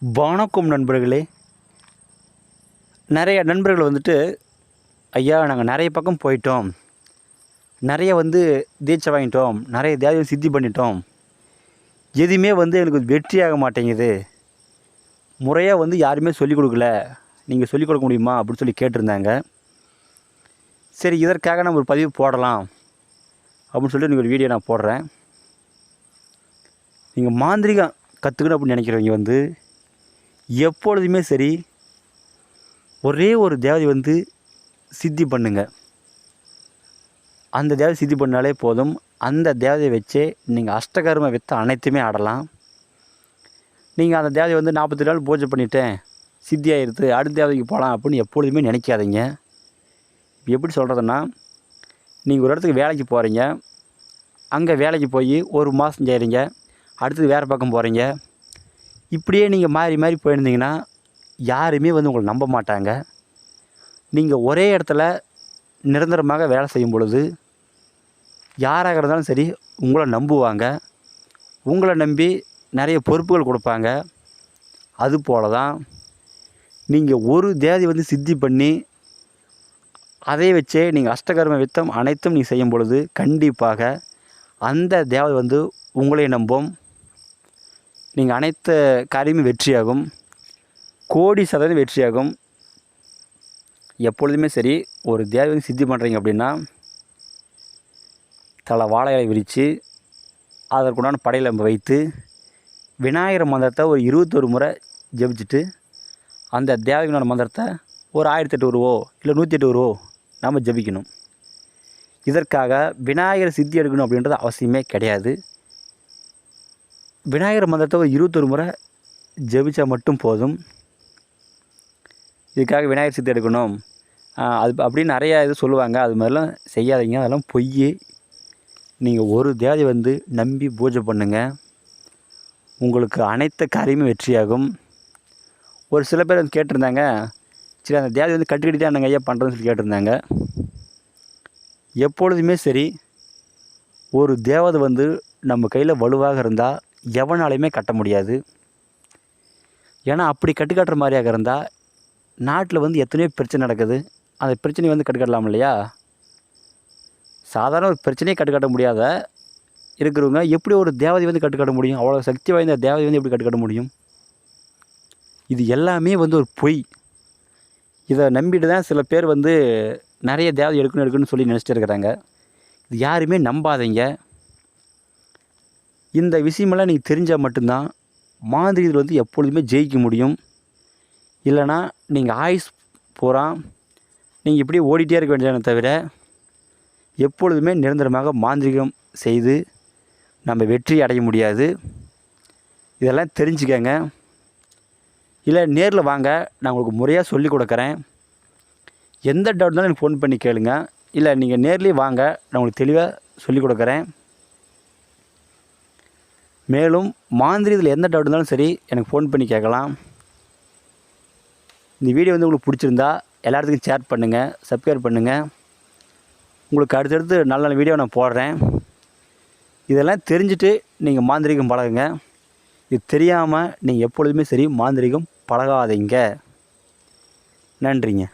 வணக்கம் நண்பர்களே. நிறைய நண்பர்கள் வந்துட்டு, ஐயா நாங்கள் நிறைய பக்கம் போயிட்டோம், நிறைய தீட்சை வாங்கிட்டோம், நிறைய தேவதை சித்தி பண்ணிட்டோம், எதுவுமே எனக்கு வெற்றியாக மாட்டேங்குது, முறையாக யாருமே சொல்லிக் கொடுக்கல, நீங்கள் சொல்லிக் கொடுக்க முடியுமா அப்படின்னு சொல்லி கேட்டிருந்தாங்க. சரி, இதற்காக நம்ம ஒரு பதிவு போடலாம் அப்படின்னு சொல்லிட்டு நீங்கள் ஒரு வீடியோ நான் போடுறேன். நீங்கள் மாந்திரிகம் கற்றுக்கணும் அப்படின்னு நினைக்கிறவங்க எப்பொழுதுமே சரி, ஒரே ஒரு தேவதை சித்தி பண்ணுங்க. அந்த தேவதை சித்தி பண்ணாலே போதும். அந்த தேவதையை வச்சே நீங்கள் அஷ்டகர்ம வித்தை அனைத்துமே ஆடலாம். நீங்கள் அந்த தேவதையை 48 நாள் பூஜை பண்ணிட்டேன், சித்தி ஆகிடுது, அடுத்த தேவதைக்கு போகலாம் அப்படின்னு எப்பொழுதுமே நினைக்காதீங்க. எப்படி சொல்கிறதுன்னா, நீங்கள் ஒரு இடத்துக்கு வேலைக்கு போகிறீங்க, அங்கே வேலைக்கு போய் ஒரு மாதம் செய்கிறீங்க, அடுத்தது வேறு பக்கம் போகிறீங்க. இப்படியே நீங்கள் மாறி மாறி போயிருந்தீங்கன்னா யாருமே உங்களை நம்ப மாட்டாங்க. நீங்கள் ஒரே இடத்துல நிரந்தரமாக வேலை செய்யும் பொழுது யாராக இருந்தாலும் சரி உங்களை நம்புவாங்க. உங்களை நம்பி நிறைய பொறுப்புகள் கொடுப்பாங்க. அதுபோல தான் நீங்கள் ஒரு தேவதை சித்தி பண்ணி அதை வச்சே நீங்கள் அஷ்டகர்ம வித்தம் அனைத்தும் நீங்கள் செய்யும் பொழுது கண்டிப்பாக அந்த தேவதை உங்களை நம்பும். நீங்கள் அனைத்து காரியமும் வெற்றியாகும், கோடி சதவீதம் வெற்றியாகும். எப்பொழுதுமே சரி, ஒரு தேவதை சித்தி பண்ணுறீங்க அப்படின்னா தலை வாழை இலை விரித்து அதற்குண்டான படையில் நம்ம வைத்து விநாயகர் மந்திரத்தை ஒரு 21 முறை ஜெபிச்சுட்டு அந்த தேவதையோட மந்திரத்தை ஒரு 1008 ரூபோ இல்லை 108 ரூபோ நாம் ஜபிக்கணும். இதற்காக விநாயகர் சித்தி எடுக்கணும் அப்படின்றது அவசியமே கிடையாது. விநாயகர் மந்திரத்தை ஒரு 21 முறை ஜெபிச்சா மட்டும் போதும். இதுக்காக விநாயகர் சித்தி எடுக்கணும் அது அப்படின்னு நிறையா இது சொல்லுவாங்க. அது மாதிரிலாம் செய்யாதீங்க, அதெல்லாம் பொய். நீங்கள் ஒரு தேவதை நம்பி பூஜை பண்ணுங்கள், உங்களுக்கு அனைத்து காரியமும் வெற்றியாகும். ஒரு சில பேர் கேட்டிருந்தாங்க, சரி அந்த தேவதை கட்டிக்கிட்டு தான் நாங்கள் ஐயா பண்ணுறோன்னு சொல்லி கேட்டிருந்தாங்க. எப்பொழுதுமே சரி, ஒரு தேவதை நம்ம கையில் வலுவாக இருந்தால் எவனாலையுமே கட்ட முடியாது. ஏன்னா அப்படி கட்டுக்காட்டுற மாதிரியாக இருந்தால் நாட்டில் எத்தனையோ பிரச்சனை நடக்குது. அந்த பிரச்சனையை கட்டுக்கட்டலாம் இல்லையா? சாதாரண ஒரு பிரச்சனையை கட்டுக்காட்ட முடியாத இருக்கிறவங்க எப்படி ஒரு தேவதை கட்டுக்காட்ட முடியும்? அவ்வளோ சக்தி வாய்ந்த தேவதை எப்படி கட்டுக்காட்ட முடியும்? இது எல்லாமே ஒரு பொய். இதை நம்பிட்டு தான் சில பேர் நிறைய தேவதை எடுக்கணும்னு சொல்லி நினச்சிட்டு இருக்கிறாங்க. இது யாருமே நம்பாதீங்க. இந்த விஷயமெல்லாம் நீங்கள் தெரிஞ்சால் மட்டும்தான் மாந்திரிகத்தில் எப்பொழுதுமே ஜெயிக்க முடியும். இல்லைனா நீங்கள் ஆயுஸ் பூரா நீங்கள் இப்படியே ஓடிட்டே இருக்க வேண்டியதானே தவிர எப்பொழுதுமே நிரந்தரமாக மாந்திரிகம் செய்து நம்ம வெற்றி அடைய முடியாது. இதெல்லாம் தெரிஞ்சுக்கங்க. இல்லை நேரில் வாங்க, நான் உங்களுக்கு முறையாக சொல்லி கொடுக்குறேன். எந்த டவுட் இருந்தாலும் எனக்கு ஃபோன் பண்ணி கேளுங்க. இல்லை நீங்கள் நேர்லேயே வாங்க, நான் உங்களுக்கு தெளிவாக சொல்லி கொடுக்குறேன். மேலும் மாந்திரிகத்தில் எந்த டவுட் இருந்தாலும் சரி எனக்கு ஃபோன் பண்ணி கேட்கலாம். இந்த வீடியோ உங்களுக்கு பிடிச்சிருந்தா எல்லாத்துக்கும் ஷேர் பண்ணுங்கள், சப்ஸ்கிரைப் பண்ணுங்கள். உங்களுக்கு அடுத்தடுத்து நல்ல நல்ல வீடியோ நான் போடுறேன். இதெல்லாம் தெரிஞ்சுட்டு நீங்கள் மாந்திரிகம் பழகுங்க. இது தெரியாமல் நீங்கள் எப்பொழுதுமே சரி மாந்திரிகம் பழகாதீங்க. நன்றிங்க.